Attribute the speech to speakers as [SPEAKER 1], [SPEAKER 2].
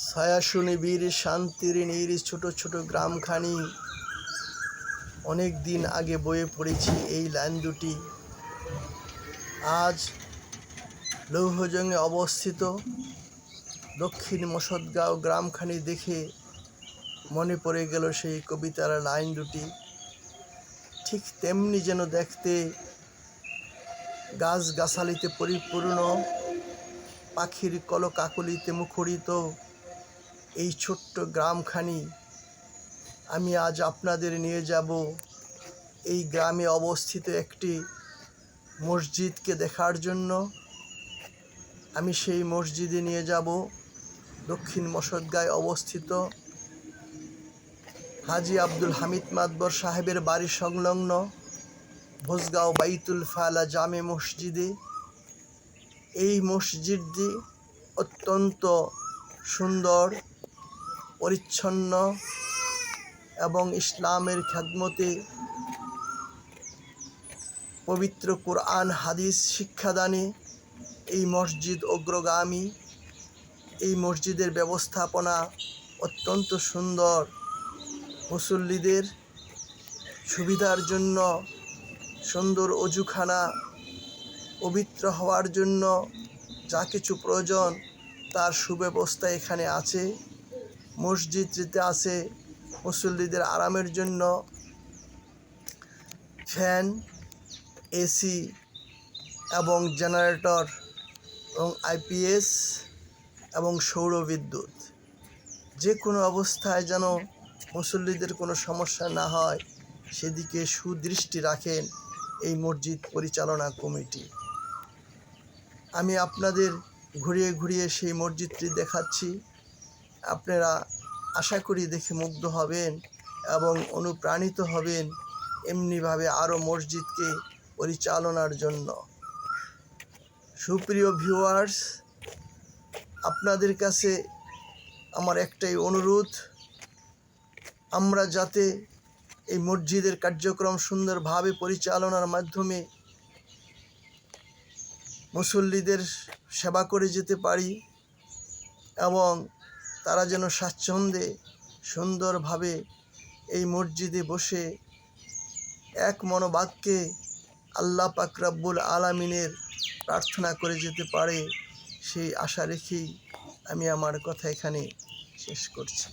[SPEAKER 1] ছায়াশু-নিবিড় শান্তির নীর ছোট ছোট গ্রামখানি। অনেক দিন আগে বয়ে পড়েছি এই লাইন দুটি। আজ লৌহজংয়ে অবস্থিত দক্ষিণ মসদগাঁও গ্রামখানি দেখে মনে পড়ে গেল সেই কবিতার লাইন দুটি। ঠিক তেমনি যেন দেখতে গাছগাছালিতে পরিপূর্ণ, পাখির কলকাকলিতে মুখরিত এই ছোট্ট গ্রামখানি। আমি আজ আপনাদের নিয়ে যাব এই গ্রামে অবস্থিত একটি মসজিদকে দেখার জন্য। আমি সেই মসজিদে নিয়ে যাব দক্ষিণ মসদগাঁয়ে অবস্থিত হাজী আব্দুল হামিদ মাতবর সাহেবের বাড়ি সংলগ্ন ভোজগাঁও বাইতুল ফালা জামে মসজিদে। এই মসজিদটি অত্যন্ত সুন্দর, পরিচ্ছন্ন এবং ইসলামের খেদমতে পবিত্র কোরআন হাদিস শিক্ষাদানে এই মসজিদ অগ্রগামী। এই মসজিদের ব্যবস্থাপনা অত্যন্ত সুন্দর। মুসল্লিদের সুবিধার জন্য সুন্দর অজুখানা, পবিত্র হওয়ার জন্য যা কিছু প্রয়োজন তার সুব্যবস্থা এখানে আছে। মসজিদটিতে আছে মুসল্লিদের আরামের জন্য ফ্যান, এসি এবং জেনারেটর এবং আইপিএস এবং সৌর বিদ্যুৎ। যে কোনো অবস্থায় যেন মুসল্লিদের কোনো সমস্যা না হয় সেদিকে সুদৃষ্টি রাখেন এই মসজিদ পরিচালনা কমিটি। আমি আপনাদের ঘুরিয়ে ঘুরিয়ে সেই মসজিদটি দেখাচ্ছি। আপনারা আশা করি দেখে মুগ্ধ হবেন এবং অনুপ্রাণিত হবেন এমনিভাবে আরও মসজিদকে পরিচালনার জন্য। সুপ্রিয় ভিউয়ার্স, আপনাদের কাছে আমার একটাই অনুরোধ, আমরা যাতে এই মসজিদের কার্যক্রম সুন্দরভাবে পরিচালনার মাধ্যমে মুসল্লিদের সেবা করে যেতে পারি এবং তারা যেন স্বাচ্ছন্দ্যে সুন্দরভাবে এই মসজিদে বসে এক মনোবাক্যে আল্লাহ পাক রব্বুল আলামিনের প্রার্থনা করে যেতে পারে, সেই আশা রেখেই আমি আমার কথা এখানে শেষ করছি।